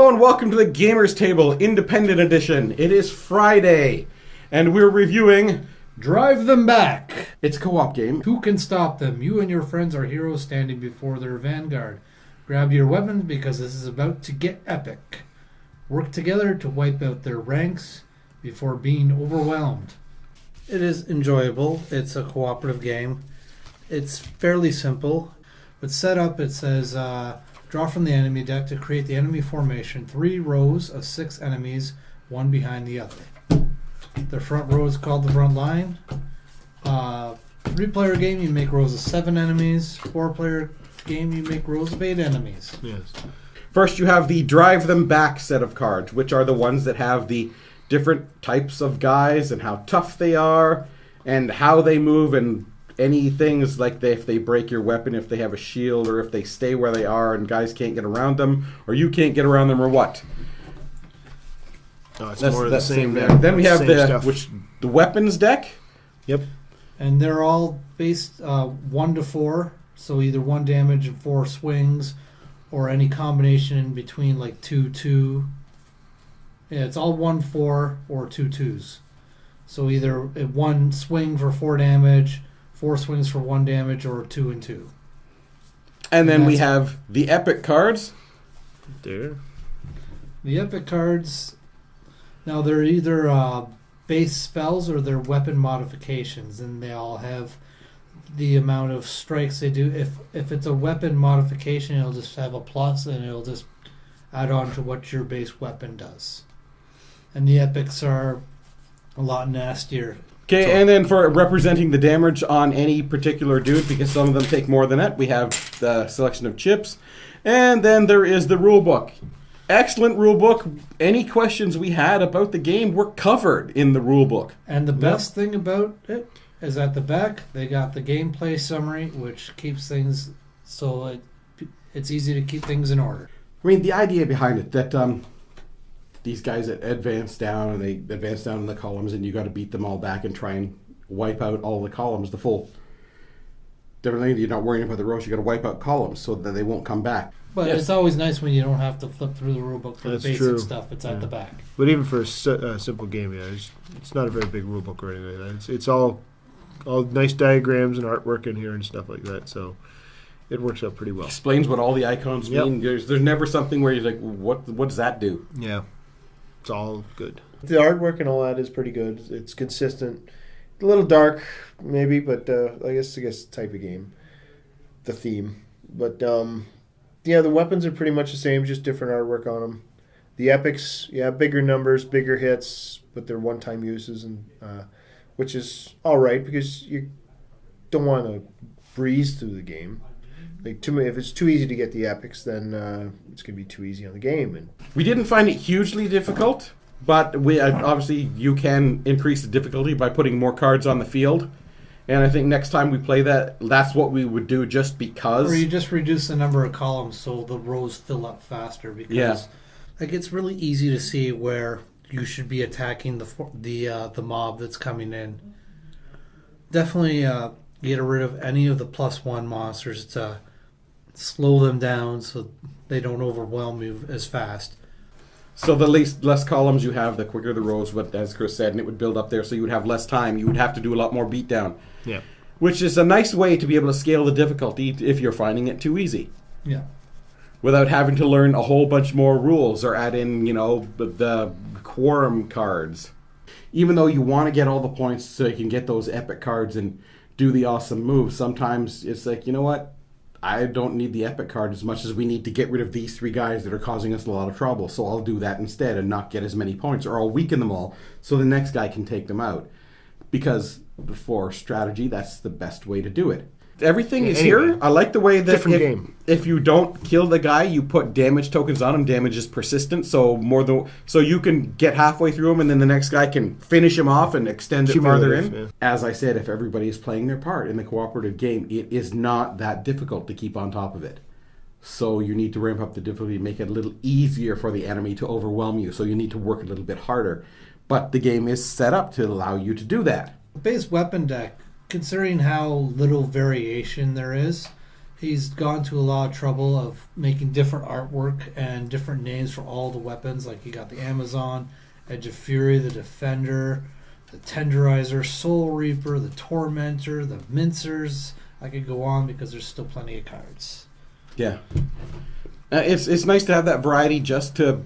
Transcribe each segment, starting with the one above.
Hello and welcome to the Gamers Table Independent Edition. It is Friday, and we're reviewing Drive Them Back. It's a co-op game. Who can stop them? You and your friends are heroes standing before their vanguard. Grab your weapons because this is about to get epic. Work together to wipe out their ranks before being overwhelmed. It is enjoyable. It's a cooperative game. It's fairly simple. But set up, it says, draw from the enemy deck to create the enemy formation. 3 rows of 6 enemies, one behind the other. The front row is called the front line. 3-player game, you make rows of 7 enemies. 4-player game, you make rows of 8 enemies. Yes. First, you have the Drive Them Back set of cards, which are the ones that have the different types of guys and how tough they are and how they move and any things like if they break your weapon, if they have a shield, or if they stay where they are and guys can't get around them, or you can't get around them, or what. Oh, it's more of the same deck. Then we have the weapons deck. Yep. And they're all based 1 to 4, so either 1 damage and 4 swings, or any combination in between, like 2-2. Yeah, it's all 1-4 or 2-2s. So either 1 swing for 4 damage, 4 swings for 1 damage, or 2 and 2. And then we have the epic cards. There. The epic cards, now they're either base spells or they're weapon modifications, and they all have the amount of strikes they do. If it's a weapon modification, it'll just have a plus, and it'll just add on to what your base weapon does. And the epics are a lot nastier. Okay, and then for representing the damage on any particular dude, because some of them take more than that, we have the selection of chips. And then there is the rule book. Excellent rule book. Any questions we had about the game were covered in the rule book. And the best thing about it is at the back, they got the gameplay summary, which keeps things so it's easy to keep things in order. I mean, the idea behind it, that these guys that advance down, and they advance down in the columns, and you got to beat them all back and try and wipe out all the columns, the full. Different thing, you're not worrying about the rows, you got to wipe out columns so that they won't come back. But It's always nice when you don't have to flip through the rulebook for the basic stuff. It's at the back. But even for a simple game, it's not a very big rulebook or anything. It's all nice diagrams and artwork in here and stuff like that. So it works out pretty well. Explains what all the icons mean. There's never something where you're like, what does that do? Yeah. It's all good. The artwork and all that is pretty good. It's consistent. A little dark, maybe, but I guess type of game. The theme. But, the weapons are pretty much the same, just different artwork on them. The epics, bigger numbers, bigger hits, but they're one-time uses, and which is all right because you don't want to breeze through the game. If it's too easy to get the epics, then it's going to be too easy on the game. And we didn't find it hugely difficult, but we obviously you can increase the difficulty by putting more cards on the field. And I think next time we play that's what we would do just because. Or you just reduce the number of columns so the rows fill up faster. Because it's really easy to see where you should be attacking the mob that's coming in. Definitely get rid of any of the +1 monsters to slow them down so they don't overwhelm you as fast. So the less columns you have, the quicker the rows, but as Chris said, and it would build up there, so you would have less time. You would have to do a lot more beatdown. Yeah. Which is a nice way to be able to scale the difficulty if you're finding it too easy. Yeah. Without having to learn a whole bunch more rules or add in, the quorum cards. Even though you want to get all the points so you can get those epic cards and do the awesome moves, sometimes it's like, you know what? I don't need the epic card as much as we need to get rid of these 3 guys that are causing us a lot of trouble. So I'll do that instead and not get as many points, or I'll weaken them all so the next guy can take them out. Because for strategy, that's the best way to do it. Everything is here. I like the way that if you don't kill the guy, you put damage tokens on him. Damage is persistent, so you can get halfway through him, and then the next guy can finish him off and extend it farther in. Yeah. As I said, if everybody is playing their part in the cooperative game, it is not that difficult to keep on top of it. So you need to ramp up the difficulty, make it a little easier for the enemy to overwhelm you. So you need to work a little bit harder. But the game is set up to allow you to do that. The base weapon deck, considering how little variation there is, he's gone to a lot of trouble of making different artwork and different names for all the weapons. Like you got the Amazon, Edge of Fury, the Defender, the Tenderizer, Soul Reaper, the Tormentor, the Mincers. I could go on because there's still plenty of cards. Yeah. It's nice to have that variety just to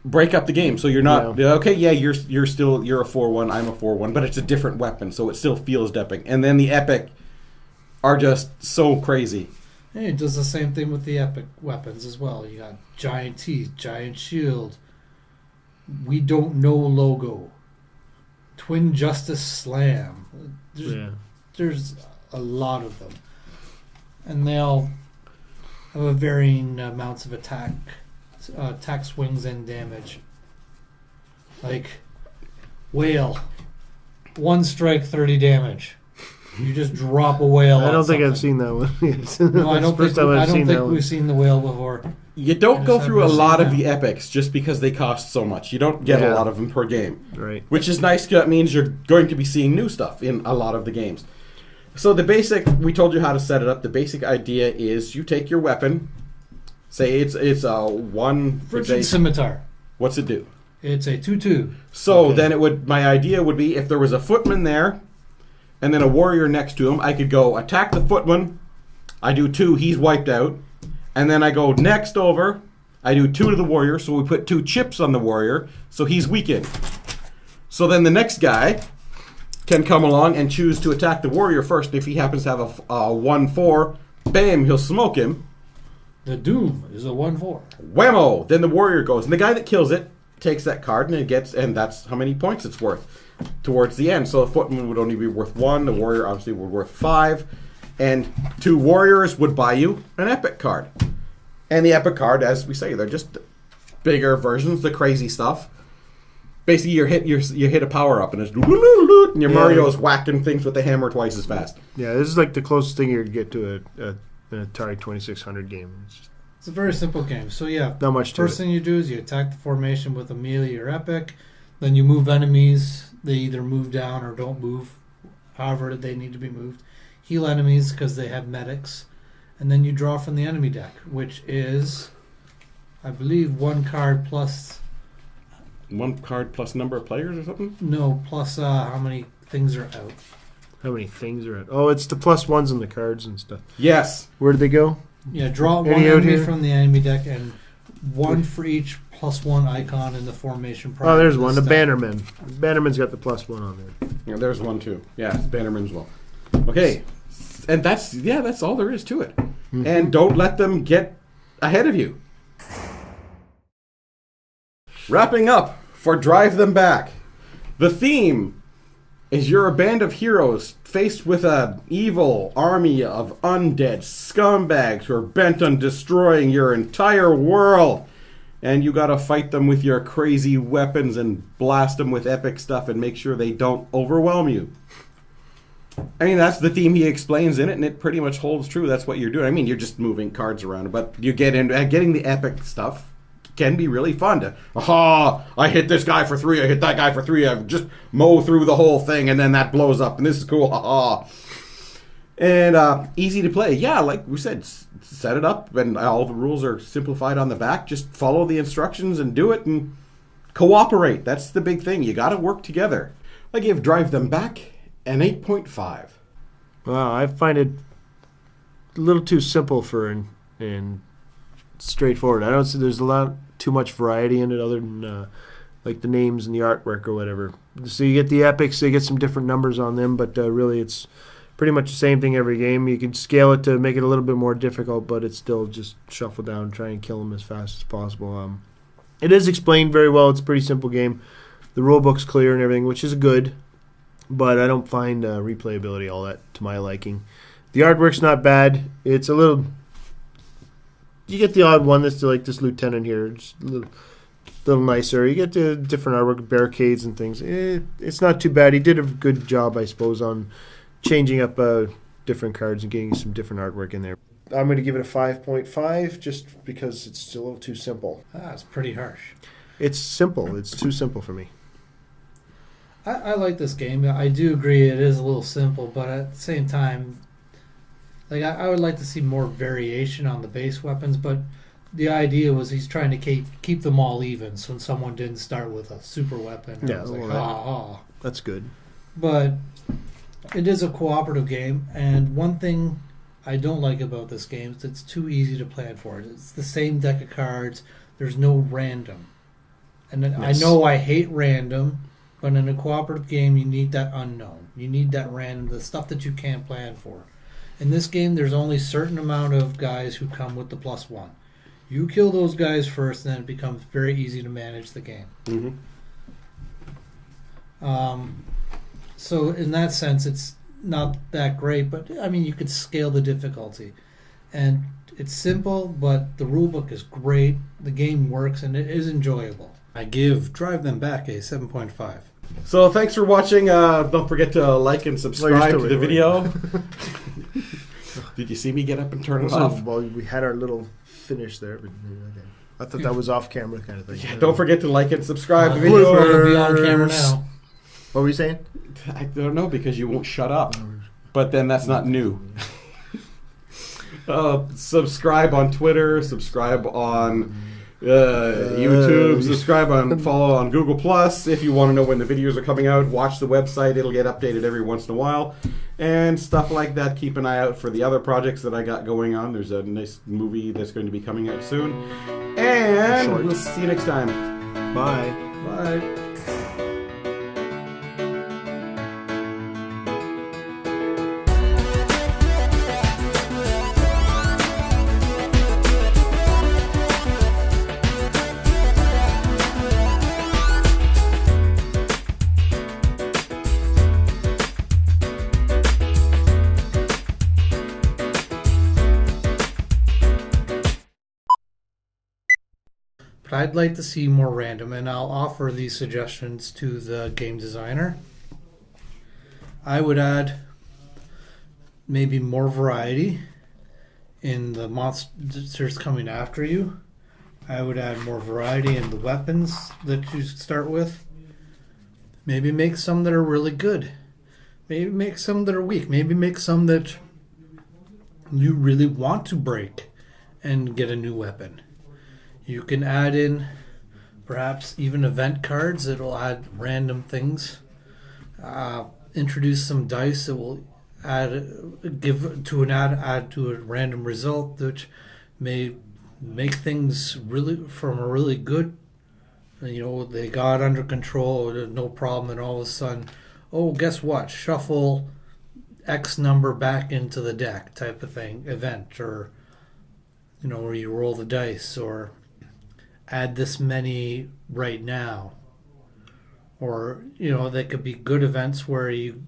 break up the game. So you're not okay. Yeah, you're a 4/1. I'm a 4/1, but it's a different weapon, so it still feels epic. And then the epic are just so crazy. And it does the same thing with the epic weapons as well. You got Giant Teeth, Giant Shield, We Don't Know logo, Twin Justice Slam. There's a lot of them, and they all have a varying amounts of attack swings and damage. Like Whale, 1 strike, 30 damage. You just drop a whale. I don't think I've seen that one. No, I don't think we've seen the whale before. You don't go through a lot of the epics just because they cost so much. You don't get a lot of them per game. Right. Which is nice because that means you're going to be seeing new stuff in a lot of the games. So the basic, we told you how to set it up. The basic idea is you take your weapon, say it's a 1... Frigid Scimitar. What's it do? It's a 2/2. So then my idea would be if there was a footman there and then a warrior next to him, I could go attack the footman, I do 2, he's wiped out, and then I go next over, I do 2 to the warrior, so we put 2 chips on the warrior, so he's weakened. So then the next guy can come along and choose to attack the warrior first. If he happens to have a 1/4, bam, he'll smoke him. The Doom is a 1/4. Whammo! Then the warrior goes, and the guy that kills it takes that card and that's how many points it's worth towards the end. So the footman would only be worth 1, the warrior obviously would be worth 5, and 2 warriors would buy you an epic card. And the epic card, as we say, they're just bigger versions, the crazy stuff. Basically, you hit a power up and it's and your Mario's whacking things with the hammer twice as fast. Yeah, this is like the closest thing you could get to an Atari 2600 game. It's a very simple game. So yeah, not much to it. First thing you do is you attack the formation with a melee or epic. Then you move enemies. They either move down or don't move, however they need to be moved. Heal enemies because they have medics. And then you draw from the enemy deck, which is, I believe, 1 card plus... 1 card plus number of players or something? No, plus how many things are out. How many things are out? Oh, it's the +1s on the cards and stuff. Yes. Where do they go? Yeah, draw 1 enemy from the enemy deck and 1 for each +1 icon in the formation. Oh, there's one. The Bannerman. Bannerman's got the +1 on there. Yeah, there's one too. Yeah, it's Bannerman's well. Okay. And that's all there is to it. Mm-hmm. And don't let them get ahead of you. Wrapping up for Drive Them Back. The theme is you're a band of heroes faced with an evil army of undead scumbags who are bent on destroying your entire world. And you gotta fight them with your crazy weapons and blast them with epic stuff and make sure they don't overwhelm you. I mean, that's the theme he explains in it, and it pretty much holds true. That's what you're doing. I mean, you're just moving cards around, but you get into getting the epic stuff can be really fun to, I hit this guy for 3, I hit that guy for 3, I just mow through the whole thing, and then that blows up, and this is cool, And easy to play. Yeah, like we said, set it up, and all the rules are simplified on the back. Just follow the instructions and do it, and cooperate. That's the big thing. You got to work together. I give Drive Them Back an 8.5. Wow, I find it a little too simple for and straightforward. I don't see there's a lot too much variety in it other than like the names and the artwork or whatever. So you get the epics, you get some different numbers on them, but really it's pretty much the same thing every game. You can scale it to make it a little bit more difficult, but it's still just shuffle down and try and kill them as fast as possible. It is explained very well. It's a pretty simple game. The rule book's clear and everything, which is good, but I don't find replayability all that to my liking. The artwork's not bad. It's a little... You get the odd one that's like this lieutenant here. It's a little nicer. You get the different artwork, barricades and things. It's not too bad. He did a good job, I suppose, on changing up different cards and getting some different artwork in there. I'm going to give it a 5.5 just because it's a little too simple. That's pretty harsh. It's simple. It's too simple for me. I like this game. I do agree it is a little simple, but at the same time, Like I would like to see more variation on the base weapons, but the idea was he's trying to keep them all even. So when someone didn't start with a super weapon, I was like, That's good. But it is a cooperative game, and one thing I don't like about this game is it's too easy to plan for. It's the same deck of cards. There's no random. And then I know I hate random, but in a cooperative game, you need that unknown. You need that random, the stuff that you can't plan for. In this game, there's only a certain amount of guys who come with the +1. You kill those guys first, and then it becomes very easy to manage the game. Mm-hmm. So in that sense, it's not that great, but I mean, you could scale the difficulty. And it's simple, but the rulebook is great. The game works, and it is enjoyable. I give Drive Them Back a 7.5. So thanks for watching. Don't forget to like and subscribe to the video. Did you see me get up and turn it off? Well, we had our little finish there, but okay. I thought that was off camera kind of thing. Yeah, don't forget to like and subscribe to the We're going video. to be on camera now. What were you saying? I don't know because you won't shut up. But then that's not new. Subscribe on Twitter. Subscribe on YouTube. Subscribe on follow on Google Plus. If you want to know when the videos are coming out, watch the website. It'll get updated every once in a while. And stuff like that. Keep an eye out for the other projects that I got going on. There's a nice movie that's going to be coming out soon. And we'll see you next time. Bye. Bye. But I'd like to see more random, and I'll offer these suggestions to the game designer. I would add maybe more variety in the monsters coming after you. I would add more variety in the weapons that you start with. Maybe make some that are really good. Maybe make some that are weak. Maybe make some that you really want to break and get a new weapon. You can add in perhaps even event cards that will add random things. Introduce some dice that will add to a random result that may make things really from a really good. They got under control, no problem, and all of a sudden, oh, guess what? Shuffle X number back into the deck, type of thing, event, or where you roll the dice, or add this many right now, or they could be good events where you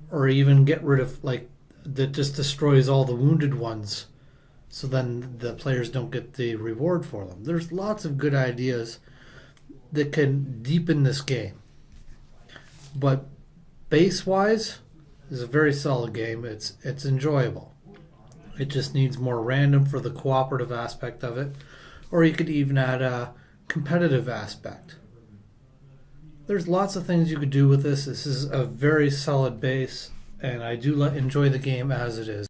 or even get rid of that just destroys all the wounded ones, so then the players don't get the reward for them. There's lots of good ideas that can deepen this game, but base wise is a very solid game. It's enjoyable. It just needs more random for the cooperative aspect of it. Or you could even add a competitive aspect. There's lots of things you could do with this. This is a very solid base, and I do enjoy the game as it is.